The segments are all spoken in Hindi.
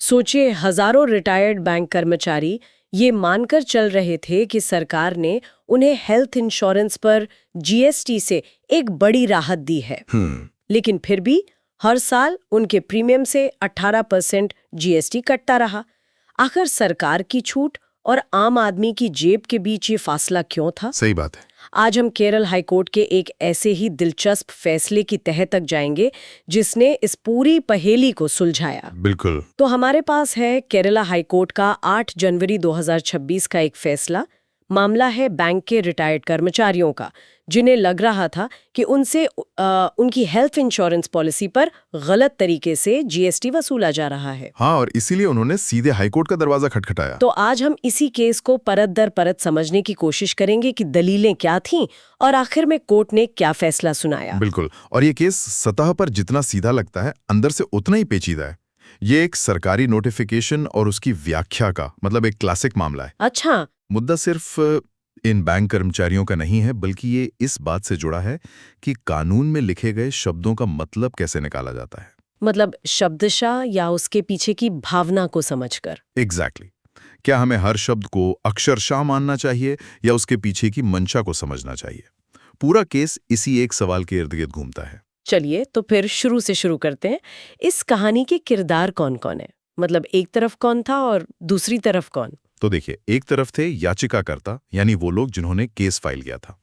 सोचिए, हजारों रिटायर्ड बैंक कर्मचारी ये मानकर चल रहे थे कि सरकार ने उन्हें हेल्थ इंश्योरेंस पर जीएसटी से एक बड़ी राहत दी है। लेकिन फिर भी हर साल उनके प्रीमियम से 18% जीएसटी कटता रहा। आखिर सरकार की छूट और आम आदमी की जेब के बीच ये फासला क्यों था? सही बात है। आज हम केरल हाईकोर्ट के एक ऐसे ही दिलचस्प फैसले की तह तक जाएंगे जिसने इस पूरी पहेली को सुलझाया। बिल्कुल। तो हमारे पास है केरला हाईकोर्ट का 8 जनवरी 2026 का एक फैसला। मामला है बैंक के रिटायर्ड कर्मचारियों का, जिन्हें लग रहा था कि उनसे उनकी हेल्थ इंश्योरेंस पॉलिसी पर गलत तरीके से जीएसटी वसूला जा रहा है। हाँ, और इसीलिए उन्होंने सीधे हाईकोर्ट का दरवाजा खटखटाया। तो आज हम इसी केस को परत दर परत समझने की कोशिश करेंगे कि दलीलें क्या थीं और आखिर में कोर्ट ने क्या फैसला सुनाया। बिल्कुल। और ये केस सतह पर जितना सीधा लगता है, अंदर से उतना ही पेचीदा है। ये एक सरकारी नोटिफिकेशन और उसकी व्याख्या का मतलब एक क्लासिक मामला है। अच्छा। मुद्दा सिर्फ इन बैंक कर्मचारियों का नहीं है, बल्कि ये इस बात से जुड़ा है कि कानून में लिखे गए शब्दों का मतलब कैसे निकाला जाता है। मतलब शब्दशः या उसके पीछे की भावना को समझकर। एग्जैक्टली। क्या हमें हर शब्द को अक्षरशः मानना चाहिए या उसके पीछे की मंशा को समझना चाहिए? पूरा केस इसी एक सवाल के इर्द गिर्द घूमता है। चलिए तो फिर शुरू से शुरू करते हैं। इस कहानी के किरदार कौन कौन है? मतलब एक तरफ कौन था और दूसरी तरफ कौन? तो देखिए, एक तरफ थे याचिकाकर्ता, यानी वो लोग जिन्होंने केस फाइल किया था।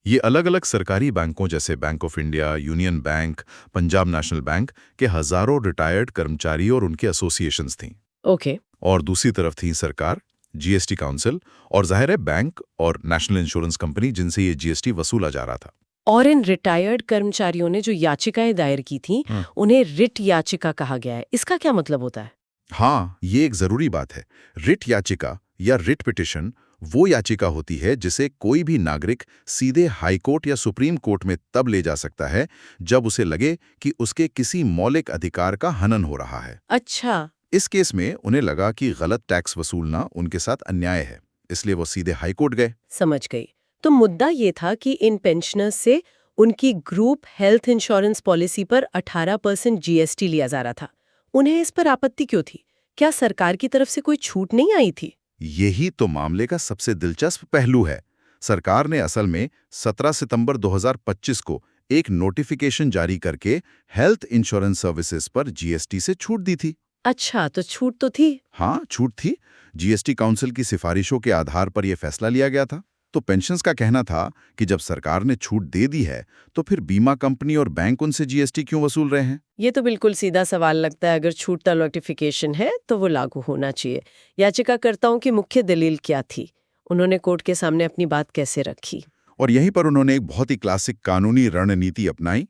ये अलग अलग सरकारी बैंकों जैसे bank of India, union bank, Punjab national bank के हजारों रिटायर्ड कर्मचारी और उनके एसोसिएशंस थीं। ओके। और दूसरी तरफ थी सरकार, जीएसटी काउंसिल और जाहिर है बैंक और नेशनल इंश्योरेंस कंपनी जिनसे ये जीएसटी वसूला जा रहा था। और इन रिटायर्ड कर्मचारियों ने जो याचिकाएं दायर की थीं, उन्हें रिट याचिका कहा गया है। इसका क्या मतलब होता है? हाँ, ये एक जरूरी बात है। रिट याचिका या रिट पिटिशन वो याचिका होती है जिसे कोई भी नागरिक सीधे हाईकोर्ट या सुप्रीम कोर्ट में तब ले जा सकता है जब उसे लगे कि उसके किसी मौलिक अधिकार का हनन हो रहा है। अच्छा। इस केस में उन्हें लगा कि गलत टैक्स वसूलना उनके साथ अन्याय है, इसलिए वो सीधे हाईकोर्ट गए। समझ गई। तो मुद्दा ये था कि इन पेंशनर्स से उनकी ग्रुप हेल्थ इंश्योरेंस पॉलिसी पर 18% जीएसटी लिया जा रहा था। उन्हें इस पर आपत्ति क्यों थी? क्या सरकार की तरफ से कोई छूट नहीं आई थी? यही तो मामले का सबसे दिलचस्प पहलू है। सरकार ने असल में 17 सितंबर 2025 को एक नोटिफिकेशन जारी करके हेल्थ इंश्योरेंस सर्विसेज पर जीएसटी से छूट दी थी। अच्छा, तो छूट तो थी। हाँ, छूट थी। जीएसटी काउंसिल की सिफारिशों के आधार पर यह फैसला लिया गया था। तो पेंशनर्स का कहना था कि जब सरकार ने छूट दे दी है तो फिर बीमा कंपनी और बैंक उनसे जीएसटी क्यों वसूल रहे हैं? ये तो बिल्कुल सीधा सवाल लगता है। अगर छूट नोटिफिकेशन है तो वो लागू होना चाहिए। याचिकाकर्ताओं की मुख्य दलील क्या थी? उन्होंने कोर्ट के सामने अपनी बात कैसे रखी? और यहीं पर उन्होंने एक बहुत ही क्लासिक कानूनी रणनीति अपनाई,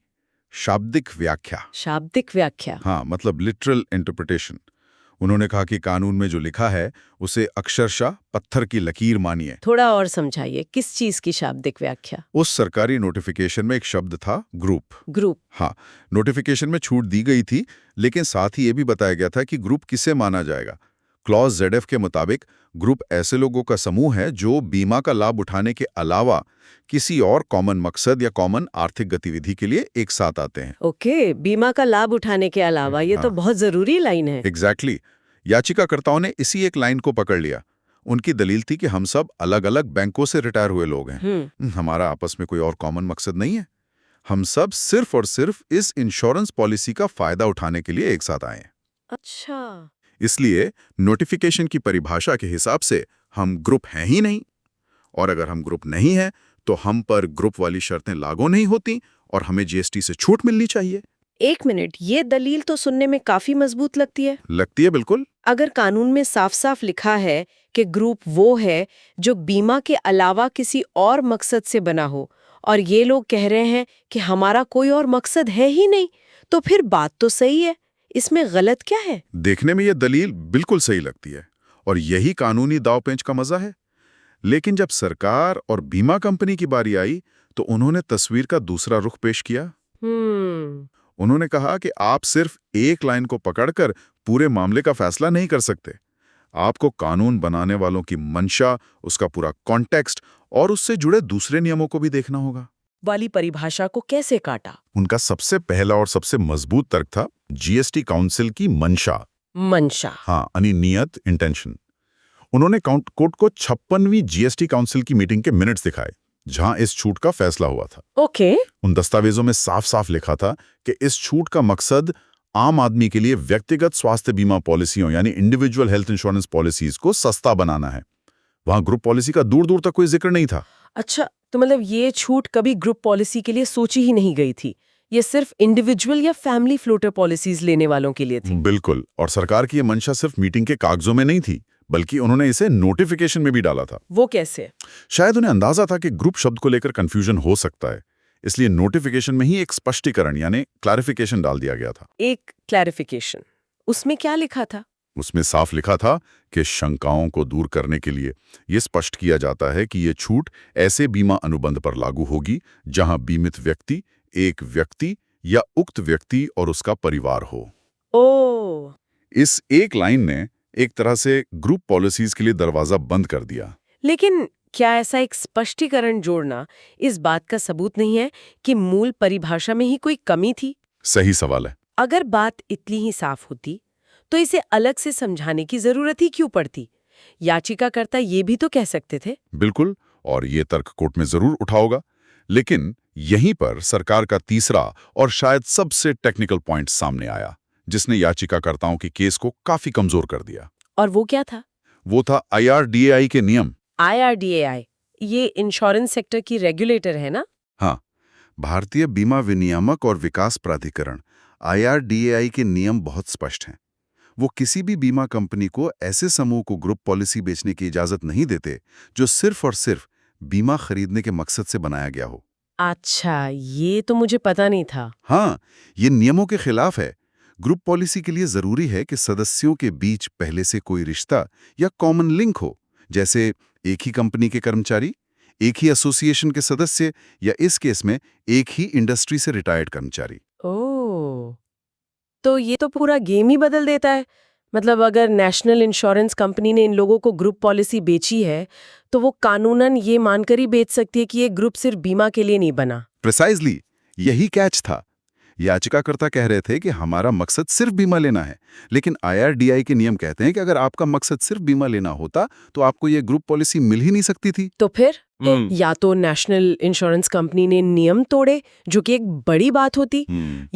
शाब्दिक व्याख्या। शाब्दिक व्याख्या? हाँ, मतलब लिटरल इंटरप्रिटेशन। उन्होंने कहा कि कानून में जो लिखा है उसे अक्षरशः पत्थर की लकीर मानिए। थोड़ा और समझाइए, किस चीज की शाब्दिक व्याख्या? उस सरकारी नोटिफिकेशन में एक शब्द था, ग्रुप। ग्रुप? हाँ, नोटिफिकेशन में छूट दी गई थी, लेकिन साथ ही ये भी बताया गया था कि ग्रुप किसे माना जाएगा। क्लॉज जेडएफ के मुताबिक ग्रुप ऐसे लोगों का समूह है जो बीमा का लाभ उठाने के अलावा किसी और कॉमन मकसद या कॉमन आर्थिक गतिविधि के लिए एक साथ आते हैं। ओके, बीमा का लाभ उठाने के अलावा, ये तो बहुत जरूरी लाइन है। एग्जैक्टली। याचिकाकर्ताओं ने इसी एक लाइन को पकड़ लिया। उनकी दलील थी कि हम सब अलग अलग बैंकों से रिटायर हुए लोग हैं। हमारा आपस में कोई और कॉमन मकसद नहीं है। हम सब सिर्फ और सिर्फ इस इंश्योरेंस पॉलिसी का फायदा उठाने के लिए एक साथ आए हैं। अच्छा। इसलिए नोटिफिकेशन की परिभाषा के हिसाब से हम ग्रुप हैं ही नहीं, और अगर हम ग्रुप नहीं हैं तो हम पर ग्रुप वाली शर्तें लागू नहीं होती और हमें जीएसटी से छूट मिलनी चाहिए। एक मिनट, ये दलील तो सुनने में काफी मजबूत लगती है। लगती है बिल्कुल। अगर कानून में साफ साफ लिखा है कि ग्रुप वो है जो बीमा के अलावा किसी और मकसद से बना हो, और ये लोग कह रहे हैं कि हमारा कोई और मकसद है ही नहीं, तो फिर बात तो सही है। इसमें गलत क्या है? देखने में ये दलील बिल्कुल सही लगती है और यही कानूनी दांवपेंच का मजा है। लेकिन जब सरकार और बीमा कंपनी की बारी आई तो उन्होंने तस्वीर का दूसरा रुख पेश किया। उन्होंने कहा कि आप सिर्फ एक लाइन को पकड़कर पूरे मामले का फैसला नहीं कर सकते। आपको कानून बनाने वालों की मंशा, उसका पूरा कॉन्टेक्स्ट और उससे जुड़े दूसरे नियमों को भी देखना होगा। वाली परिभाषा को कैसे काटा? उनका सबसे पहला और सबसे मजबूत तर्क था जीएसटी काउंसिल की मंशा। मंशा। हाँ, यानी नियत, इंटेंशन। उन्होंने कोर्ट को 56वीं जीएसटी काउंसिल की मीटिंग के मिनट्स दिखाए, जहां इस छूट का फैसला हुआ था। ओके। उन दस्तावेजों में साफ साफ लिखा था कि इस छूट का मकसद आम आदमी के लिए व्यक्तिगत स्वास्थ्य बीमा पॉलिसियों यानी इंडिविजुअल हेल्थ इंश्योरेंस पॉलिसीज को सस्ता बनाना है। वहां ग्रुप पॉलिसी का दूर दूर तक कोई जिक्र नहीं था। अच्छा, तो मतलब ये छूट कभी ग्रुप पॉलिसी के लिए सोची ही नहीं गई थी, ये सिर्फ इंडिविजुअल या फैमिली फ्लोटर पॉलिसीज लेने वालों के लिए थी। बिल्कुल, और सरकार की ये मंशा सिर्फ मीटिंग के कागजों में नहीं थी, बल्कि उन्होंने इसे नोटिफिकेशन में भी डाला था। वो कैसे? शायद उन्हें अंदाजा था कि ग्रुप शब्द को लेकर कंफ्यूजन हो सकता है, इसलिए नोटिफिकेशन में ही एक स्पष्टीकरण यानी क्लैरिफिकेशन डाल दिया गया था। एक क्लैरिफिकेशन, उसमें क्या लिखा था? उसमें साफ लिखा था कि शंकाओं को दूर करने के लिए यह स्पष्ट किया जाता है कि यह छूट ऐसे बीमा अनुबंध पर लागू होगी जहां बीमित व्यक्ति एक व्यक्ति या उक्त व्यक्ति और उसका परिवार हो। ओह! इस एक लाइन ने एक तरह से ग्रुप पॉलिसीज के लिए दरवाजा बंद कर दिया। लेकिन क्या ऐसा एक स्पष्टीकरण जोड़ना इस बात का सबूत नहीं है कि मूल परिभाषा में ही कोई कमी थी? सही सवाल है। अगर बात इतनी ही साफ होती तो इसे अलग से समझाने की जरूरत ही क्यों पड़ती? याचिकाकर्ता ये भी तो कह सकते थे। बिल्कुल, और ये तर्क कोर्ट में जरूर उठा होगा, लेकिन यहीं पर सरकार का तीसरा और शायद सबसे टेक्निकल पॉइंट सामने आया, जिसने याचिकाकर्ताओं के केस को काफी कमजोर कर दिया। और वो क्या था? वो था IRDAI के नियम। IRDAI, ये इंश्योरेंस सेक्टर की रेगुलेटर है ना? हाँ, भारतीय बीमा विनियामक और विकास प्राधिकरण IRDAI के नियम बहुत स्पष्ट हैं। वो किसी भी बीमा कंपनी को ऐसे समूह को ग्रुप पॉलिसी बेचने की इजाजत नहीं देते जो सिर्फ और सिर्फ बीमा खरीदने के मकसद से बनाया गया हो। अच्छा, ये तो मुझे पता नहीं था। हाँ, ये नियमों के खिलाफ है। ग्रुप पॉलिसी के लिए जरूरी है कि सदस्यों के बीच पहले से कोई रिश्ता या कॉमन लिंक हो, जैसे एक ही कंपनी के कर्मचारी, एक ही एसोसिएशन के सदस्य, या इस केस में एक ही इंडस्ट्री से रिटायर्ड कर्मचारी। ओह, तो ये तो पूरा गेम ही बदल देता है। मतलब अगर नेशनल इंश्योरेंस कंपनी ने इन लोगों को ग्रुप पॉलिसी बेची है, तो वो कानूनन ये मानकर ही बेच सकती है कि ये ग्रुप सिर्फ बीमा के लिए नहीं बना। प्रिसाइजली यही कैच था। याचिकाकर्ता कह रहे थे कि हमारा मकसद सिर्फ बीमा लेना है, लेकिन IRDAI के नियम कहते हैं कि अगर आपका मकसद सिर्फ बीमा लेना होता तो आपको ये ग्रुप पॉलिसी मिल ही नहीं सकती थी। तो फिर या तो नेशनल इंश्योरेंस कंपनी ने नियम तोड़े, जो कि एक बड़ी बात होती,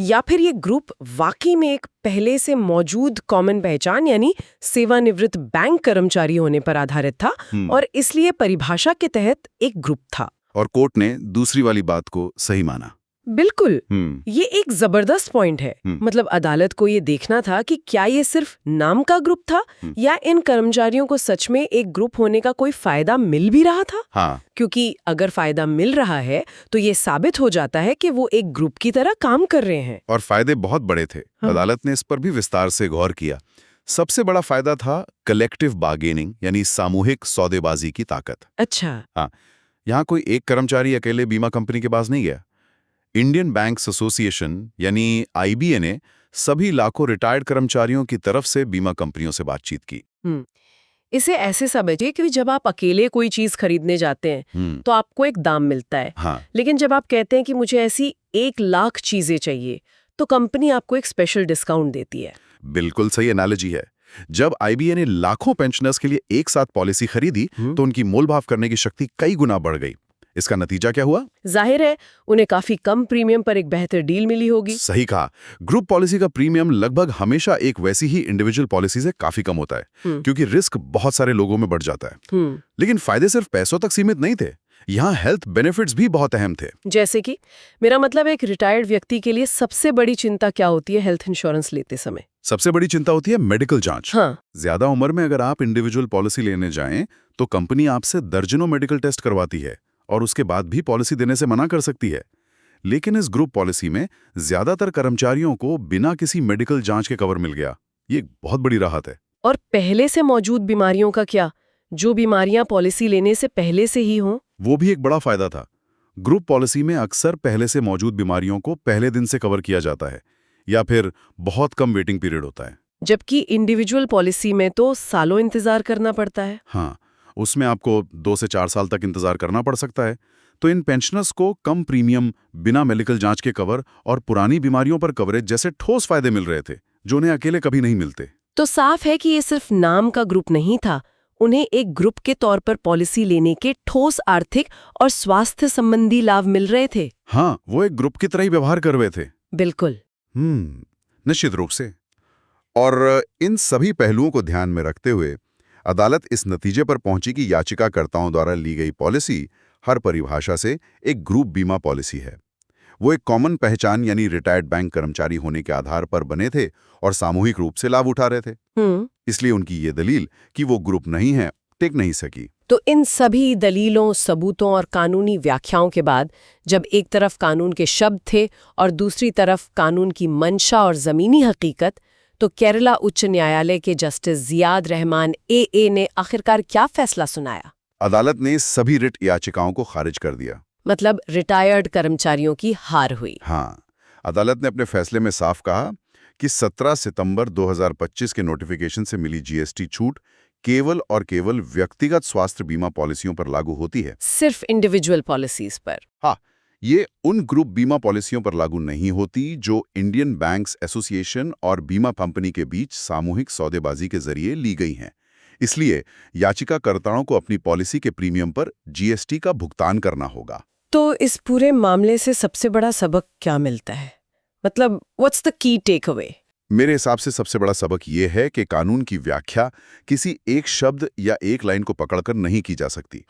या फिर ये ग्रुप वाकई में एक पहले से मौजूद कॉमन पहचान यानी सेवानिवृत्त बैंक कर्मचारी होने पर आधारित था और इसलिए परिभाषा के तहत एक ग्रुप था। और कोर्ट ने दूसरी वाली बात को सही माना। बिल्कुल, ये एक जबरदस्त पॉइंट है। मतलब अदालत को ये देखना था कि क्या ये सिर्फ नाम का ग्रुप था या इन कर्मचारियों को सच में एक ग्रुप होने का कोई फायदा मिल भी रहा था। हाँ। क्योंकि अगर फायदा मिल रहा है तो ये साबित हो जाता है कि वो एक ग्रुप की तरह काम कर रहे हैं। और फायदे बहुत बड़े थे। अदालत ने इस पर भी विस्तार से गौर किया। सबसे बड़ा फायदा था कलेक्टिव बार्गेनिंग यानी सामूहिक सौदेबाजी की ताकत। अच्छा। हाँ, यहाँ कोई एक कर्मचारी अकेले बीमा कंपनी के पास नहीं गया। इंडियन बैंक्स एसोसिएशन यानी IBA ने सभी लाखों रिटायर्ड कर्मचारियों की तरफ से बीमा कंपनियों से बातचीत की। इसे ऐसे समझिए कि जब आप अकेले कोई चीज खरीदने जाते हैं तो आपको एक दाम मिलता है। हाँ। लेकिन जब आप कहते हैं कि मुझे ऐसी 1 लाख चीजें चाहिए तो कंपनी आपको एक स्पेशल डिस्काउंट देती है। बिल्कुल सही एनालॉजी है। जब IBA ने लाखों पेंशनर्स के लिए एक साथ पॉलिसी खरीदी तो उनकी मोलभाव करने की शक्ति कई गुना बढ़ गई। इसका नतीजा क्या हुआ? जाहिर है उन्हें काफी कम प्रीमियम पर एक बेहतर डील मिली होगी। सही कहा। ग्रुप पॉलिसी का प्रीमियम लगभग हमेशा एक वैसी ही इंडिविजुअल पॉलिसी से काफी कम होता है, क्योंकि रिस्क बहुत सारे लोगों में बढ़ जाता है। लेकिन फायदे सिर्फ पैसों तक सीमित नहीं थे। यहाँ हेल्थ बेनिफिट्स भी बहुत अहम थे। जैसे कि मेरा मतलब एक रिटायर्ड व्यक्ति के लिए सबसे बड़ी चिंता क्या होती है हेल्थ इंश्योरेंस लेते समय? सबसे बड़ी चिंता होती है मेडिकल जांच। हाँ। ज्यादा उम्र में अगर आप इंडिविजुअल पॉलिसी लेने जाएं तो कंपनी आपसे दर्जनों मेडिकल टेस्ट करवाती है और उसके बाद भी पॉलिसी देने से मना कर सकती है। लेकिन इस ग्रुप पॉलिसी में ज्यादातर कर्मचारियों को बिना किसी मेडिकल जांच के कवर मिल गया। ये एक बहुत बड़ी राहत है। और पहले से मौजूद बीमारियों का क्या? जो बीमारियां पॉलिसी लेने से पहले से ही हों? वो भी एक बड़ा फायदा था। ग्रुप पॉलिसी में अक्सर पहले से मौजूद बीमारियों को पहले दिन से कवर किया जाता है या फिर बहुत कम वेटिंग पीरियड होता है। जबकि इंडिविजुअल पॉलिसी में तो सालों इंतजार करना पड़ता है। हाँ, उसमें आपको 2 से 4 साल तक इंतजार करना पड़ सकता है। तो इन पेंशनर्स को कम प्रीमियम, बिना मेडिकल जांच के कवर और पुरानी बीमारियों पर कवरेज जैसे ठोस फायदे मिल रहे थे जो उन्हें अकेले कभी नहीं मिलते। तो साफ है कि ये सिर्फ नाम का ग्रुप नहीं था, उन्हें एक ग्रुप के तौर पर पॉलिसी लेने के ठोस आर्थिक और स्वास्थ्य संबंधी लाभ मिल रहे थे। हाँ, वो एक ग्रुप की तरह ही व्यवहार कर रहे थे। बिल्कुल। निश्चित रूप से। और इन सभी पहलुओं को ध्यान में रखते हुए अदालत इस नतीजे पर पहुंची कि याचिकाकर्ताओं द्वारा ली गई पॉलिसी हर परिभाषा से एक ग्रुप बीमा पॉलिसी है। वो एक कॉमन पहचान यानी रिटायर्ड बैंक कर्मचारी होने के आधार पर बने थे और सामूहिक रूप से लाभ उठा रहे थे। इसलिए उनकी ये दलील कि वो ग्रुप नहीं है टिक नहीं सकी। तो इन सभी दलीलों, सबूतों और कानूनी व्याख्याओं के बाद जब एक तरफ कानून के शब्द थे और दूसरी तरफ कानून की मंशा और जमीनी हकीकत, तो केरला उच्च न्यायालय के जस्टिस जियाद रहमान AA ने आखिरकार क्या फैसला सुनाया? अदालत ने सभी रिट याचिकाओं को खारिज कर दिया। मतलब रिटायर्ड कर्मचारियों की हार हुई। हाँ, अदालत ने अपने फैसले में साफ कहा कि 17 सितंबर 2025 के नोटिफिकेशन से मिली GST छूट केवल और केवल व्यक्तिगत स्वास्थ्य बीमा पॉलिसियों पर लागू होती है, सिर्फ इंडिविजुअल पॉलिसीज पर। हाँ, ये उन ग्रुप बीमा पॉलिसियों पर लागू नहीं होती जो इंडियन बैंक्स एसोसिएशन और बीमा कंपनी के बीच सामूहिक सौदेबाजी के जरिए ली गई हैं। इसलिए याचिकाकर्ताओं को अपनी पॉलिसी के प्रीमियम पर GST का भुगतान करना होगा। तो इस पूरे मामले से सबसे बड़ा सबक क्या मिलता है? मतलब what's the key takeaway? मेरे हिसाब से सबसे बड़ा सबक ये है कि कानून की व्याख्या किसी एक शब्द या एक लाइन को पकड़कर नहीं की जा सकती।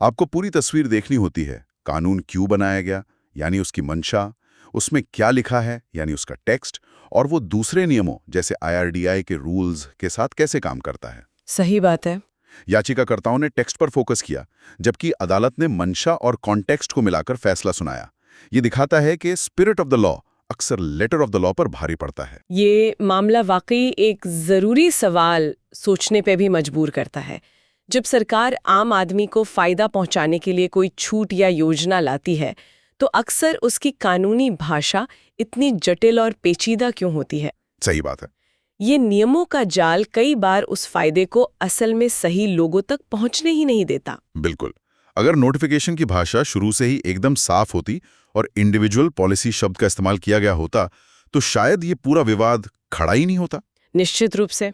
आपको पूरी तस्वीर देखनी होती है। कानून क्यों बनाया गया, यानी उसकी मंशा, उसमें क्या लिखा है, यानी उसका टेक्स्ट, और वो दूसरे नियमों जैसे IRDAI के रूल्स के साथ कैसे काम करता है। सही बात है। याचिकाकर्ताओं ने टेक्स्ट पर फोकस किया, जबकि अदालत ने मंशा और कॉन्टेक्स्ट को मिलाकर फैसला सुनाया। ये दिखाता है कि स्पिरिट ऑफ द लॉ अक्सर लेटर ऑफ द लॉ पर भारी पड़ता है। ये मामला वाकई एक जरूरी सवाल सोचने पे भी मजबूर करता है। जब सरकार आम आदमी को फायदा पहुंचाने के लिए कोई छूट या योजना लाती है, तो अक्सर उसकी कानूनी भाषा इतनी जटिल और पेचीदा क्यों होती है? सही बात है। ये नियमों का जाल कई बार उस फायदे को असल में सही लोगों तक पहुंचने ही नहीं देता। बिल्कुल। अगर नोटिफिकेशन की भाषा शुरू से ही एकदम साफ होती और इंडिविजुअल पॉलिसी शब्द का इस्तेमाल किया गया होता, तो शायद ये पूरा विवाद खड़ा ही नहीं होता। निश्चित रूप से।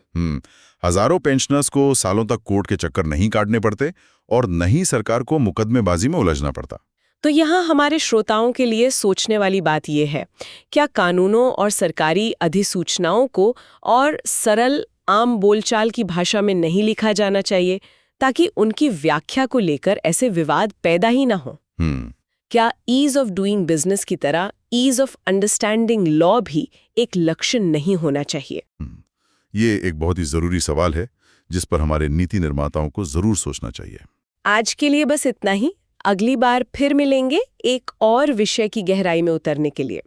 हजारों पेंशनर्स को सालों तक कोर्ट के चक्कर नहीं काटने पड़ते और न ही सरकार को मुकदमेबाजी में उलझना पड़ता। तो यहाँ हमारे श्रोताओं के लिए सोचने वाली बात यह है, क्या कानूनों और सरकारी अधिसूचनाओं को और सरल आम बोलचाल की भाषा में नहीं लिखा जाना चाहिए, ताकि उनकी व्याख्या को लेकर ऐसे विवाद पैदा ही ना हो? क्या ईज ऑफ डूइंग बिजनेस की तरह ईज ऑफ अंडरस्टैंडिंग लॉ भी एक लक्ष्य नहीं होना चाहिए? ये एक बहुत ही जरूरी सवाल है जिस पर हमारे नीति निर्माताओं को जरूर सोचना चाहिए। आज के लिए बस इतना ही। अगली बार फिर मिलेंगे एक और विषय की गहराई में उतरने के लिए।